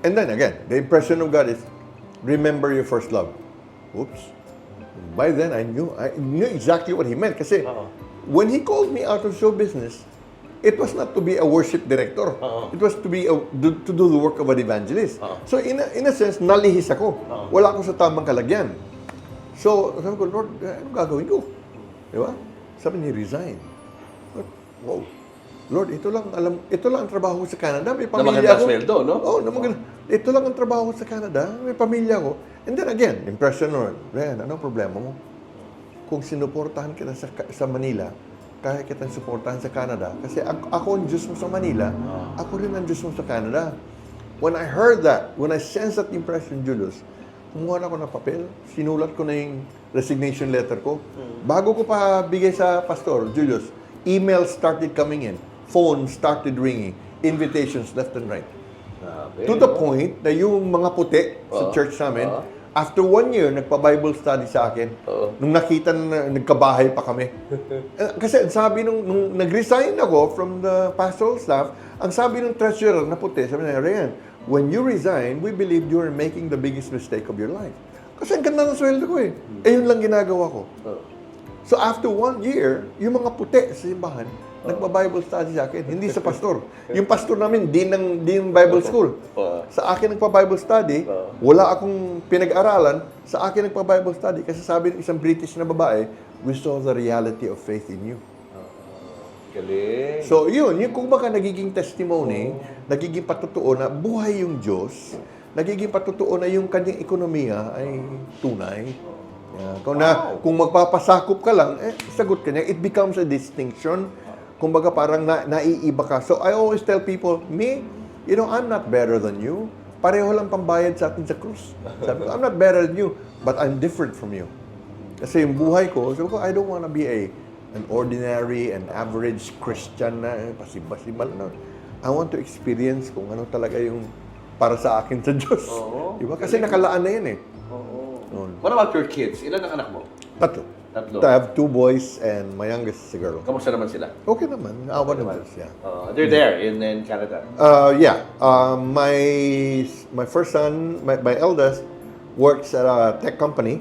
And then again, the impression of God is, remember your first love. Oops. By then, I knew exactly what He meant. Kasi when He called me out of show business, it was not to be a worship director. It was to be to do the work of an evangelist. So in a sense, nalihis ako. Wala ako sa tamang kalagyan. So sabi ko, Lord, anong gagawin ko? Di ba? Sabi niya, resign. Wow. Lord, ito lang ang trabaho ko sa Canada. May pamilya ko. sweldo, no? Ito lang ang trabaho ko sa Canada. May pamilya ko. And then again, impression, Lord, Ryan, anong problema mo? Kung sinuportahan kita sa Manila, kaya kitang suportahan sa Canada. Kasi ako ang Diyos mo sa Manila, ako rin ang Diyos mo sa Canada. When I heard that, when I sensed that impression, Julius, kumuha na ako ng papel, sinulat ko na yung resignation letter ko. Bago ko pa bigay sa pastor, Julius, emails started coming in, phone started ringing, invitations left and right. To the point na yung mga puti sa church namin, after 1 year, nagpa-Bible study sa akin. Nung nakita na nagkabahay pa kami. Kasi sabi nung nag-resign ako from the pastoral staff, ang sabi nung treasurer na puti, sabi niya, Ryan, when you resign, we believe you are making the biggest mistake of your life. Kasi ang ganda ng sweldo ko yun lang ginagawa ko. So after 1 year, yung mga puti sa simbahan, nagpa-Bible study sa akin, hindi sa pastor. Yung pastor namin, di ng Bible school. Sa akin nagpa-Bible study, wala akong pinag-aralan, sa akin nagpa-Bible study kasi sabi ng isang British na babae, we saw the reality of faith in you. Galing. So yun, yung kung baka nagiging testimony, nagiging patutuo na buhay yung Diyos, nagiging patutuo na yung kanyang ekonomiya ay tunay. Kung magpapasakop ka lang, sagot ka niya, it becomes a distinction. Kumbaga parang naiiba ka. So I always tell people, me, I'm not better than you. Pareho lang pambayad sa atin sa krus. Sabi ko, I'm not better than you, but I'm different from you. Kasi yung buhay ko, sabi ko, I don't want to be an ordinary and average Christian na pasibas-sibal na. I want to experience kung ano talaga yung para sa akin sa Diyos. Diba? Kasi nakalaan na yan What about your kids? Ilan ang anak mo? Tatlo. Tatlo. I have 2 boys and my youngest is a girl. Kamusta naman sila? Okay naman. Awa naman. Yeah. They're there in Canada. Yeah. My first son, my eldest, works at a tech company,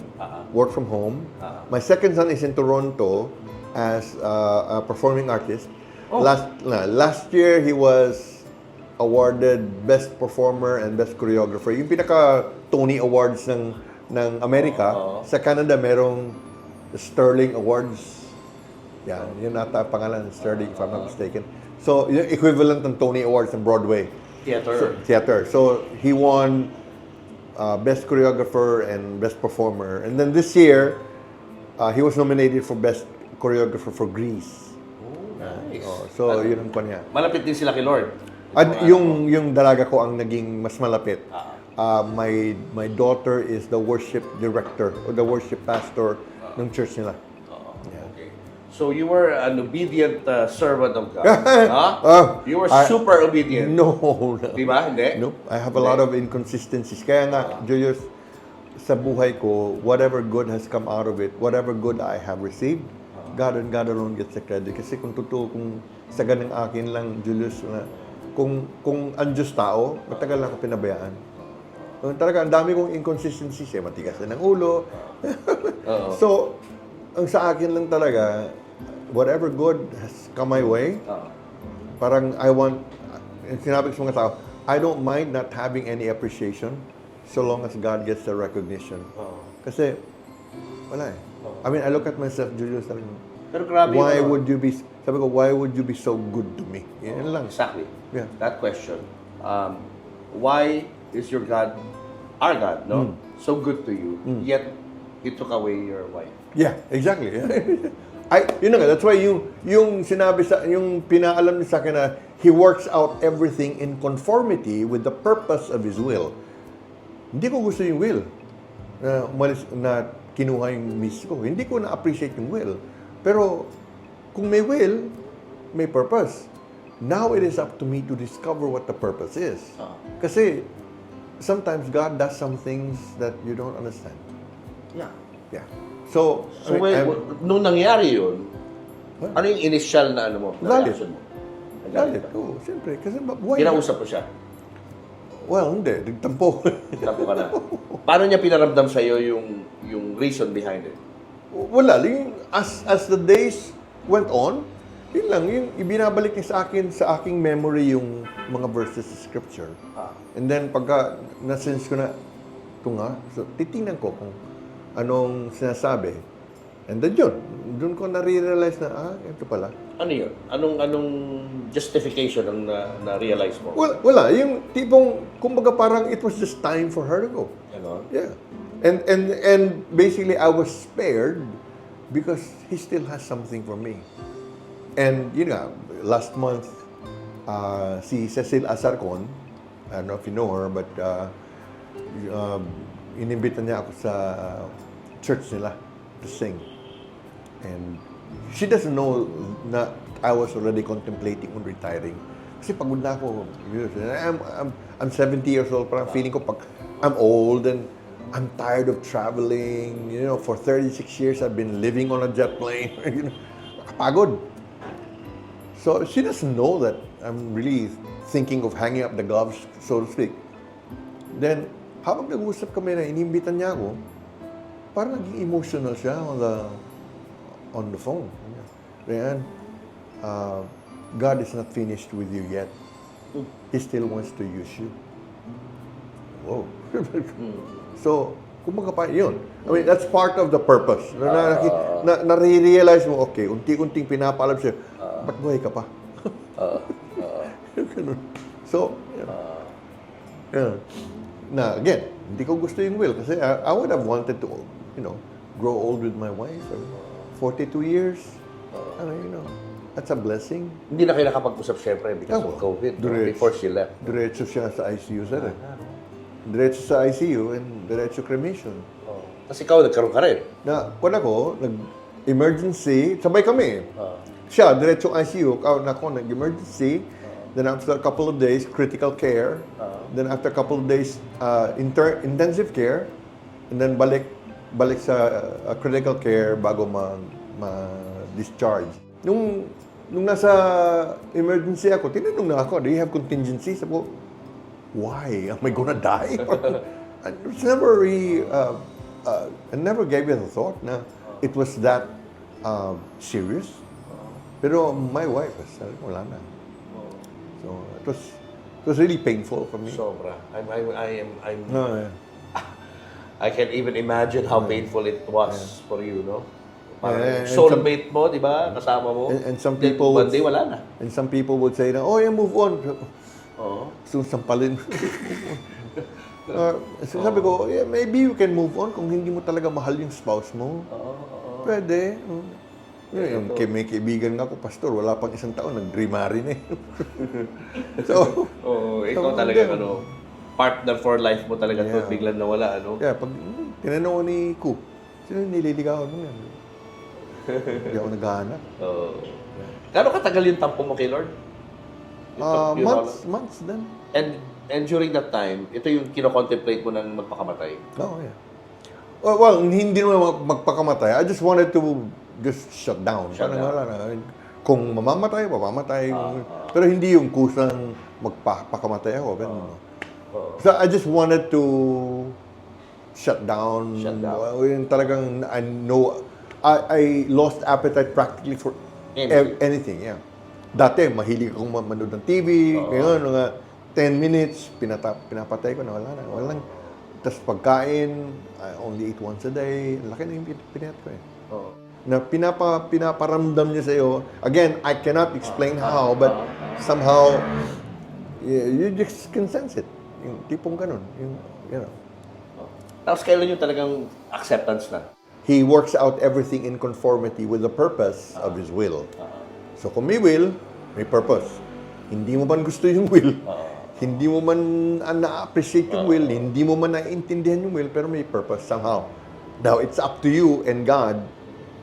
work from home. My second son is in Toronto as a performing artist. Last year, he was awarded Best Performer and Best Choreographer. Yung pinaka Tony Awards ng Amerika. Sa Canada, merong Sterling Awards. Yeah, yun ata ang pangalan, Sterling, if I'm not mistaken. So, yung equivalent ng Tony Awards ng Broadway. Theater. So, he won Best Choreographer and Best Performer. And then this year, he was nominated for Best Choreographer for Grease. Nice. So, yun ang kanya. Malapit din sila kay Lord. At yung dalaga ko ang naging mas malapit. My daughter is the worship director or the worship pastor ng church nila. Okay. So you were an obedient servant of God. Huh? You were super obedient. No. Di ba? Hindi? Nope. I have a lot of inconsistencies. Kaya nga, Julius, sa buhay ko, whatever good has come out of it, whatever good I have received, God and God alone gets the credit. Kasi kung totoo, kung sa ganang akin lang, Julius, na kung unjust tao, matagal na ako pinabayaan. Talaga, ang dami kong inconsistencies eh. Matigas na ng ulo. So, ang sa akin lang talaga, whatever good has come my way, parang I want, sinabi ko sa mga tao, I don't mind not having any appreciation so long as God gets the recognition. Kasi, wala eh. I mean, I look at myself, Julius, Pero grabe why would you be, sabi ko, why would you be so good to me? Yan lang. Exactly. Yeah. That question. Why is your God, our God, no, so good to you, yet He took away your wife? Yeah, exactly. Yun na nga, that's why yung sinabi sa, yung pinaalam niya sa akin na He works out everything in conformity with the purpose of His will. Hindi ko gusto yung will na umalis, na kinuha yung miss ko. Hindi ko na-appreciate yung will. Pero kung may will, may purpose. Now it is up to me to discover what the purpose is. Kasi sometimes God does some things that you don't understand. Yeah. Yeah. So nung nangyari yun, ano yung initial na ano mo? Na Galit. reaction mo? Galit. Oo, siyempre. Kasi why? Kinausap mo siya? Well, hindi. Nagtampo. Tapo ka na. Paano niya pinaramdam sa'yo yung reason behind it? Wala. As the days went on, yun lang, yung ibinabalik niya sa akin, sa aking memory yung mga verses sa scripture. And then, pagka na-sense ko na, ito nga, so titingnan ko kung anong sinasabi. And then yun, doon ko na-realize na, ito pala. Ano yun? Anong justification ang na-realize mo? Well, wala. Yung tipong, kumbaga parang it was just time for her to go. Ano? Yeah. And basically, I was spared because he still has something for me. And yun nga, last month, si Cecil Asarcon, I don't know if you know her, but inimbita niya ako sa church nila to sing. And she doesn't know na I was already contemplating on retiring. Kasi pagod na ako. I'm 70 years old, parang feeling ko pag I'm old and I'm tired of traveling. You know, for 36 years I've been living on a jet plane. You know, nakapagod. So she doesn't know that I'm really thinking of hanging up the gloves, so to speak. Then, habang nag-usap kami na inimbitan niya ako, parang naging emotional siya on the phone. Rayan, God is not finished with you yet. He still wants to use you. Whoa. So, kumbaga pa yun. I mean, that's part of the purpose. Na-realize mo, okay, unti-unting pinapaalam siya, ba't buhay ka pa? So, yeah. Na, again, hindi ko gusto yung will kasi I would have wanted to, you know, grow old with my wife. 42 years. You know, that's a blessing. Hindi na kayo nakapag-usap syempre because of COVID. Before she left. Diretso siya sa ICU, sir. Diretso sa ICU and diretso cremation. Kasi ikaw, nagkaroon ka rin. Kung ako, nag-emergency, sabay kami. Siya, diretso ICU, ako, nag-emergency. Then after a couple of days, critical care. Then after a couple of days, intensive care. And then balik sa critical care bago ma-discharge. Nung nasa emergency ako, tinanong na ako, do you have contingency? Sabi ko, why? Am I gonna die? It's never really, I never gave it a thought na it was that serious. Pero my wife was, wala na. So it was really painful for me. Sobra. No, yeah. I can even imagine how painful it was for you, no? Parang And soulmate mo, di ba? Kasama mo. And some Then people one would, day, wala na. and some people would say, oh, yeah, move on. Oo. So, sampalin. So sabi ko, yeah, maybe you can move on kung hindi mo talaga mahal yung spouse mo. Pwede. Yung may kaibigan nga ako, pastor, wala pang isang taon, nag-remarry na eh. So, Ikaw talaga, partner for life mo talaga to, Yeah. biglang nawala, ano? yeah, pag tinanong ko ni Coop, sino yung nililigawan mo yan? Hindi ako naghahanap. Gano'ng katagal yung tampo mo kay Lord? Months then. And during that time, ito yung kino-contemplate mo ng magpakamatay. Oh, yeah. Well, hindi naman magpakamatay. I just wanted to just shut down. Shut down. Wala na. Kung mamamatay. Pero hindi yung kusang magpakamatay ako. So I just wanted to shut down. Shut down. Yung talagang, I know, I lost appetite practically for anything. Yeah. Dati, mahilig akong manood ng TV. Ngayon, mga 10 minutes, pinapatay ko na wala. Walang. Tapos pagkain, I only eat once a day. Laki na yung pinat ko eh. Na pinaparamdam niya sa'yo. Again, I cannot explain how, but somehow, you just can sense it. Yung tipong ganun. Tapos kailan yung talagang acceptance na? He works out everything in conformity with the purpose of His will. So kung may will, may purpose. Hindi mo man gusto yung will, hindi mo man na-appreciate yung will, hindi mo man naiintindihan yung will, pero may purpose somehow. Now, it's up to you and God,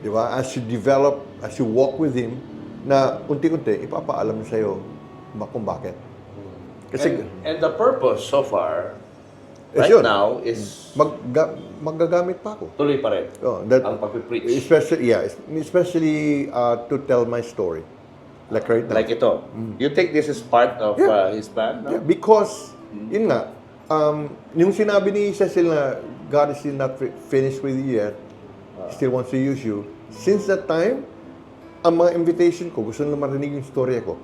di ba? As you develop, as you walk with Him, na unti-unti, ipapaalam sa'yo kung bakit. Kasi, And the purpose so far, right yun. now, is maggagamit pa ako. tuloy pa rin ang pag-preach. Especially to tell my story. Like right now. Like ito. You think this is part of His plan? No? Yeah, because, yun nga, yung sinabi ni Cecil na God is still not finished with you yet, still wants to use you. Since that time, ang mga invitation ko, gusto nila marinig yung story ko.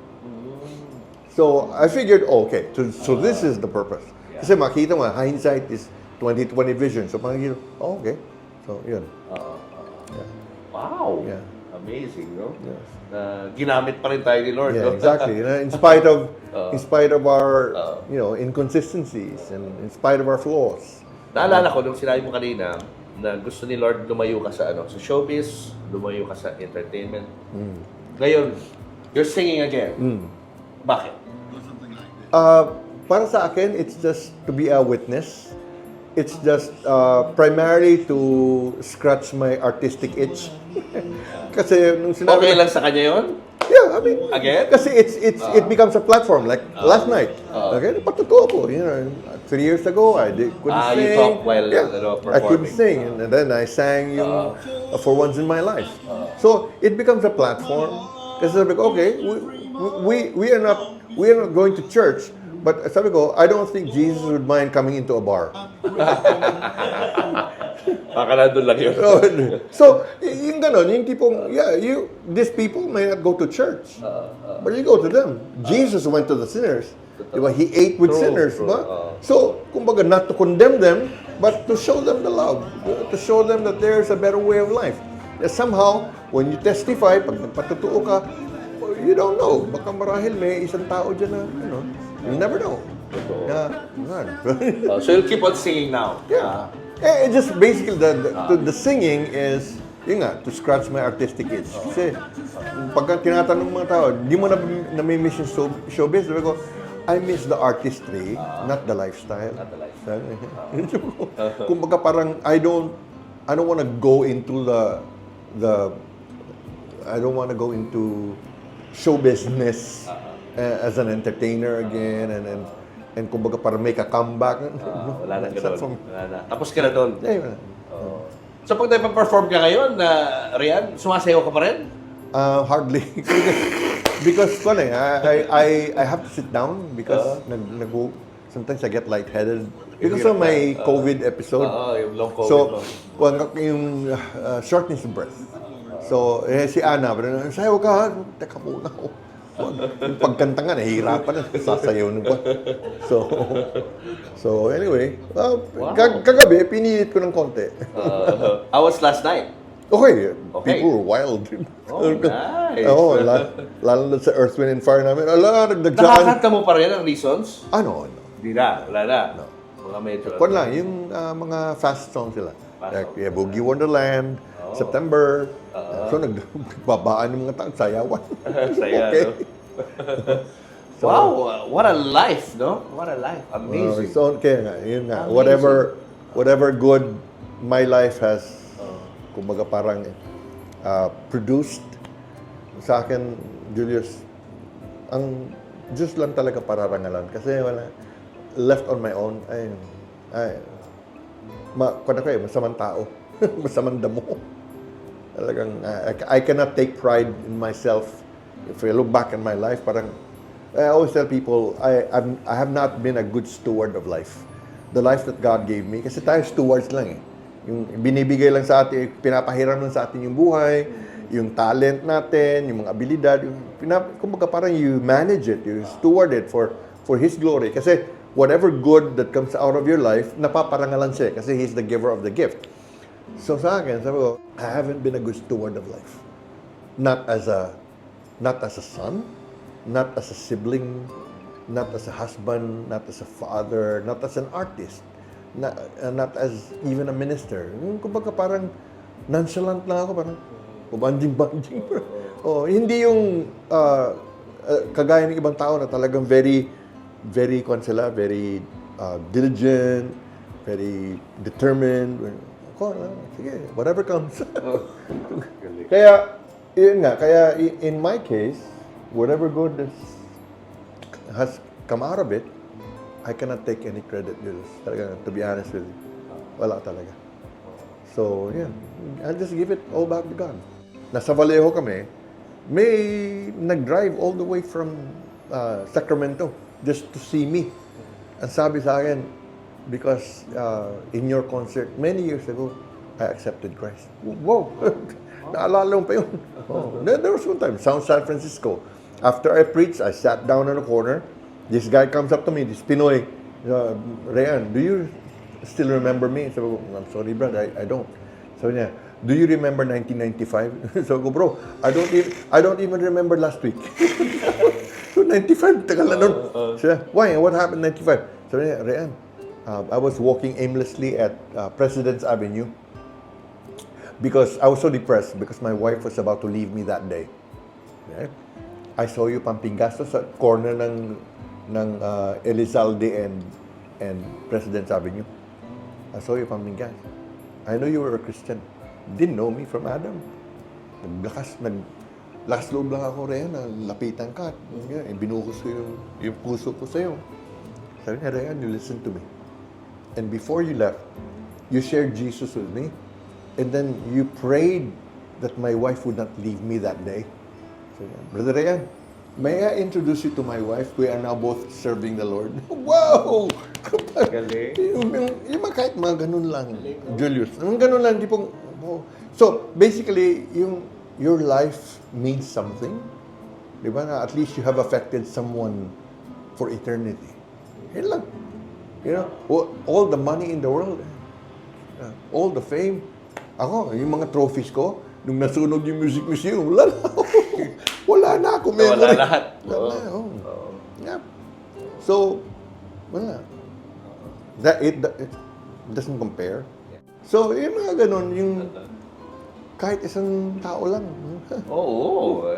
So, I figured, okay, so this is the purpose. Kasi makita mo, hindsight is 20/20 vision. So, parang okay. So, yun. Wow! Yeah. Amazing, no? Yes. Ginamit pa rin tayo ni Lord, Yeah, no? exactly. In spite of our, inconsistencies and in spite of our flaws. Naalala ko nung sinabi mo kanina na gusto ni Lord lumayo ka sa sa showbiz, lumayo ka sa entertainment. Ngayon, you're singing again. Bakit? Para sa akin, it's just to be a witness. It's just primarily to scratch my artistic itch. Kasi nung sinabi... Okay lang sa kanya yun? Yeah, I mean... Again? Kasi it becomes a platform. Like last night. Okay? Patutuwa ko. 3 years ago, I couldn't sing. You talk while performing. I couldn't sing. And then I sang yung For Once in My Life. So, it becomes a platform. Kasi sabi ko, okay, we are not going to church. But sabi ko, I don't think Jesus would mind coming into a bar. Baka nandun lang yun. So, yung ganon, yung tipong, these people may not go to church. But you go to them. Jesus went to the sinners. Diba? He ate with sinners. Diba? So, kumbaga, not to condemn them, but to show them the love. To show them that there's a better way of life. Somehow, when you testify, pag nagpatutuo ka, you don't know. Baka marahil may isang tao dyan na, you never know. So you'll keep on singing now? Yeah. Just basically, the singing is, yun nga, to scratch my artistic itch. Kasi, pagka tinatanong mga tao, di mo na-miss yung showbiz, sabi ko, I miss the artistry, not the lifestyle. Not the lifestyle. Kumbaga parang, I don't want to go into I don't want to go into show business as an entertainer again and kumbaga para make a comeback. Wala na gano'n. Wala na. Tapos ka na doon. Yeah. So pag nagpa-perform ka ngayon, Rian, sumasayaw ka pa rin? Hardly. Because I have to sit down because sometimes I get lightheaded because of my COVID episode. Yung long COVID. So, yung shortness of breath. So, si Ana, sayaw ka ha? Teka muna ako. Yung pagkanta nga, nahihirapan na. Sasayaw na ba? So anyway, kagabi, pinilit ko ng konti. How was last night? Okay, Okay. people were wild. Oh, nice. Oo, lalo na sa Earth, Wind, and Fire namin. Ala, nagdagsakan. Nakakanta mo pa rin ang reasons? Ano? Hindi na, wala na. Mga medyo. Kwan lang, yung mga fast songs sila. Fast Like, songs. yeah, Boogie Wonderland, September. So, nagbabaan ng mga tao, sayawan. Saya, Okay. no? Wow, what a life, no? What a life. Amazing. So, kaya nga, yun nga. Amazing. Whatever good my life has, kumbaga parang produced sa akin, Julius, ang Diyos lang talaga pararangalan. Kasi wala, left on my own, masamang tao. Masamang damo. Talagang, I cannot take pride in myself. If I look back in my life, parang, I always tell people, I have not been a good steward of life. The life that God gave me, kasi tayo stewards lang eh. Yung binibigay lang sa atin, pinapahiram lang sa atin yung buhay, yung talent natin, yung mga abilidad, kumbaga parang you manage it, you steward it for His glory. Kasi whatever good that comes out of your life, napaparangalan siya kasi He's the giver of the gift. So sa akin, sabi ko, I haven't been a good steward of life. Not as a son, not as a sibling, not as a husband, not as a father, not as an artist, not as even a minister. Yung kumbaga parang nonchalant lang ako, parang banjing-banjing. Hindi yung kagaya ng ibang tao na talagang very diligent, very determined. Sige, whatever comes. Kaya, yun nga, in my case, whatever good has come out of it, I cannot take any credit, Jules. Talaga, to be honest with you. Wala talaga. So, yeah. I'll just give it all back to God. Nasa Vallejo kami, may nag-drive all the way from Sacramento just to see me. Ang sabi sa akin, because in your concert, many years ago, I accepted Christ. Wow! Naalala mo pa yun. There was one time, San Francisco. After I preached, I sat down in a corner. This guy comes up to me, this Pinoy, Rayan, do you still remember me? So, I'm sorry, Brad, I don't. So niya, do you remember 1995? So, bro, I don't even remember last week. So, 95, tagal na nun. So, why? What happened 95? So niya, Rayan, I was walking aimlessly at President's Avenue because I was so depressed because my wife was about to leave me that day. Okay? I saw you pumping gas sa corner ng Elizalde and President's Avenue. I saw you pumping gas. I know you were a Christian. Didn't know me from Adam. Lakas loob lang ako rin na lapitan ka. Binuhos ko yung puso ko sa'yo. Sabi niya, Rayan, you listen to me. And before you left, you shared Jesus with me. And then you prayed that my wife would not leave me that day. So, Brother Rayan, may I introduce you to my wife? We are now both serving the Lord. Wow! Galing. Yung kahit mga ganun lang, Julius. Yung ganun lang, di pong... Oh. So, basically, your life means something. Di ba? Na at least you have affected someone for eternity. Yan lang. You know, all the money in the world, all the fame. Ako, yung mga trophies ko, nung nasunog yung Music Museum, wala na ako. Wala na ako. Wala lahat. Wala na. Yeah. So, wala. It doesn't compare. So, yung mga ganun, yung kahit isang tao lang. Oo.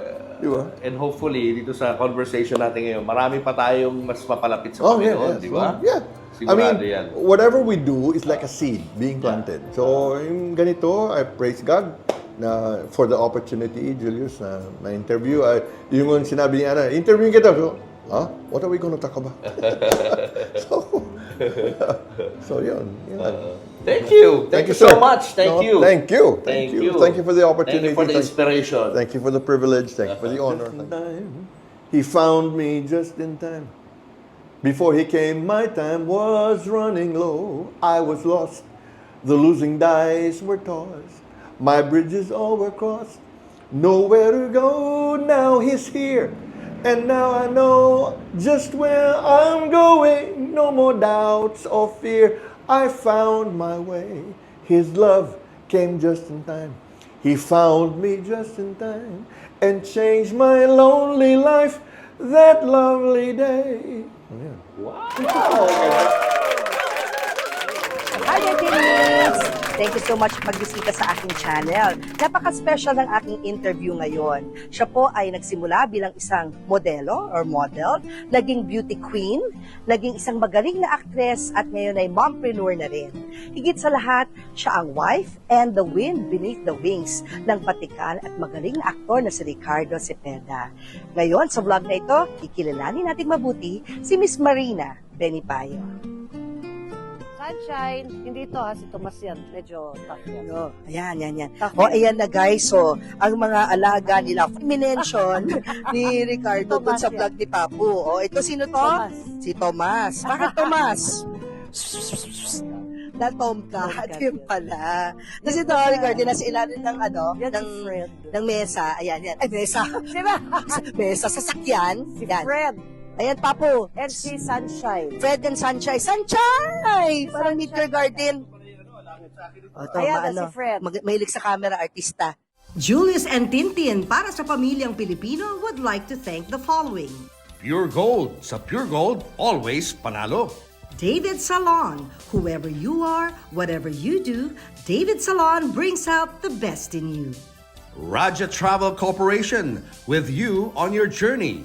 Di ba? And hopefully, dito sa conversation natin ngayon, marami pa tayong mas mapalapit sa Panginoon, di ba? Yeah. Sigurado yan. Whatever we do is like a seed being planted. So, yung ganito, I praise God na for the opportunity, Julius, na interview. Yung sinabi niya, interview kita. So, what are we gonna talk about? so yun. Thank you. Thank you so much. Thank you. Thank you. Thank you. Thank you for the opportunity. Thank you for the inspiration. Thank you for the privilege. Thank you for the honor. He found me just in time. Before he came, my time was running low. I was lost. The losing dice were tossed. My bridges all were crossed. Nowhere to go. Now he's here. And now I know just where I'm going. No more doubts or fear. I found my way. His love came just in time. He found me just in time and changed my lonely life that lovely day. Ayan. Hi, Denise! Thank you so much pagbisita sa aking channel. Napaka-special ng aking interview ngayon. Siya po ay nagsimula bilang isang modelo or model, naging beauty queen, naging isang magaling na actress at ngayon ay mompreneur na rin. Higit sa lahat, siya ang wife and the wind beneath the wings ng batikan at magaling na aktor na si Ricardo Cepeda. Ngayon, sa vlog na ito, kikilalanin natin mabuti si Miss Marina Benipayo. Sunshine, hindi ito ha, si Tomas yan. Medyo tough yan. Oh, ayan. Tough O, yan. ayan na guys. So, ang mga alaga nila, minention ni Ricardo dun Tomas sa vlog ni Papu. O, ito sino to? Tomas. Si Tomas. Bakit Tomas? Na-tom ka. Tomcat Ito yun yun. pala. Kasi ito, Ricardo, nasa ilalim ng Yan ng, si Fred. ng mesa. Ayan. Ay, mesa. Sino? Mesa, sasakyan. Si Yan. Fred. Ayan, Papu. And si Sunshine. Fred and Sunshine. Sunshine! Parang meet your garden. O, ito, Ayan na si Fred. Mahilig sa camera, artista. Julius and Tintin para sa pamilyang Pilipino would like to thank the following. Pure Gold. Sa Pure Gold, always panalo. David Salon. Whoever you are, whatever you do, David Salon brings out the best in you. Raja Travel Corporation. With you on your journey.